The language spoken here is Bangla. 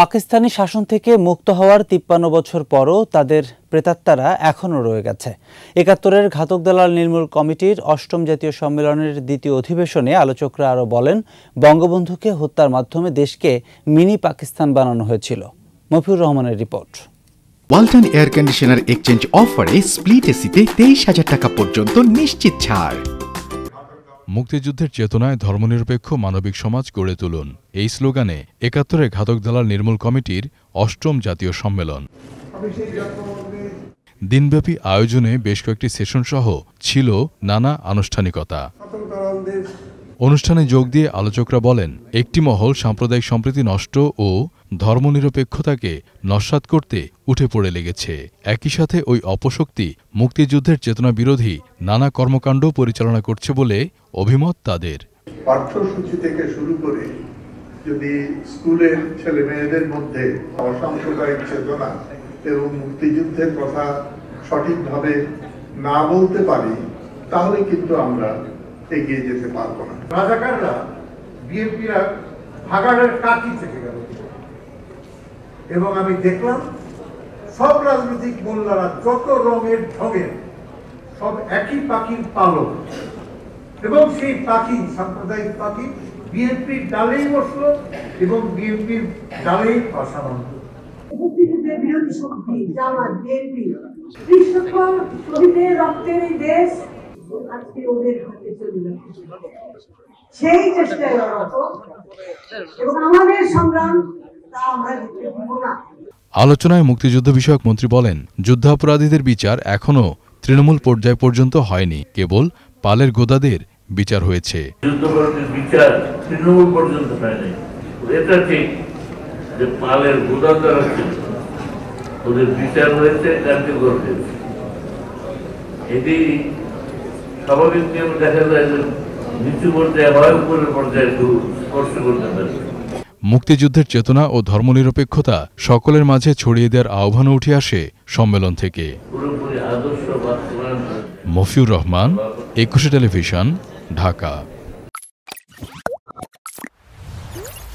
পাকিস্তানি শাসন থেকে মুক্ত হওয়ার ৫৩ বছর পরও তাদের প্রেতাত্মারা এখনও রয়ে গেছে। ৭১-এর ঘাতক দালাল নির্মূল কমিটির ৮ম জাতীয় সম্মেলনের দ্বিতীয় অধিবেশনে আলোচকরা আরও বলেন, বঙ্গবন্ধুকে হত্যার মাধ্যমে দেশকে মিনি পাকিস্তান বানানো হয়েছিল। মফিউর রহমানের report. Walton air conditioner exchange অফারে স্প্লিট এসিতে ২৩,০০০ টাকা পর্যন্ত নিশ্চিত ছাড়। মুক্তিযুদ্ধের চেতনায় ধর্মনিরপেক্ষ মানবিক সমাজ গড়ে তুলুন, এই স্লোগানে ৭১-এর ঘাতক দালাল নির্মূল কমিটির ৮ম জাতীয় সম্মেলন। দিনব্যাপী আয়োজনে বেশ কয়েকটি সেশন সহ ছিল নানা আনুষ্ঠানিকতা। অনুষ্ঠানে যোগ দিয়ে আলোচকরা বলেন, একটি মহল সাম্প্রদায়িক সম্প্রীতি নষ্ট ও ধর্মনিরপেক্ষতাকে নস্যাৎ করতে উঠে পড়ে লেগেছে। একই সাথে ওই অপশক্তি মুক্তিযুদ্ধের চেতনা বিরোধী নানা কর্মকাণ্ড পরিচালনা করছে বলে অভিমত তাদের। পাঠ্যসূচি থেকে শুরু করে যদি স্কুলের ছেলে মেয়েদের মধ্যে অসাম্প্রদায়িক চেতনা এবং মুক্তিযুদ্ধের কথা সঠিকভাবে না বলতে পারি, তাহলে কিন্তু আমরা এগিয়ে যেতে পারবো না। রাজাকাররা বিএনপিরা ভাগাড়ের কাঠি থেকে গেল এবং আমি দেখলাম সব রাজনৈতিক মোল্লারা যত রঙের ঢঙের সব একই পাখির পালক, এবং সেই পাখি সাম্প্রদায়িক পাখি বিএনপির ডালেই বসলো এবং বিএনপির ডালেই বাসা বাঁধল। মুক্তিযুদ্ধের বিরোধী শক্তি জামাত, বিএনপি, কৃষক শহীদের রক্তের এই দেশ আজকে ওদের হাতে চলে যাচ্ছে। সেই চেষ্টায় এবং আমাদের সংগ্রাম তা আমরা জিততে দিব না। আলোচনায় মুক্তিযুদ্ধ বিষয়ক মন্ত্রী বলেন, যুদ্ধাপরাধীদের বিচার এখনও তৃণমূল পর্যায় পর্যন্ত হয়নি, কেবল পালের গোদাদের বিচার হয়েছে। যুদ্ধাপরাধীর বিচার তৃণমূল পর্যন্ত হয়নি, এটা ঠিক যে পালের গোদাদার আছে, ওদের বিচার হয়েছে, কার্যকর হয়েছে। এটি স্বাভাবিক নিয়ম দেখা যায় যে নিচু পর্যায়ে হয়, উপরের পর্যায়ে একটু স্পর্শ করতে পারে। মুক্তিযুদ্ধের চেতনা ও ধর্মনিরপেক্ষতা সকলের মাঝে ছড়িয়ে দেওয়ার আহ্বানও উঠে আসে সম্মেলন থেকে। পুরোপুরি আদর্শ বাস্তবায়ন। মফিউর রহমান, ২১ টেলিভিশন, ঢাকা।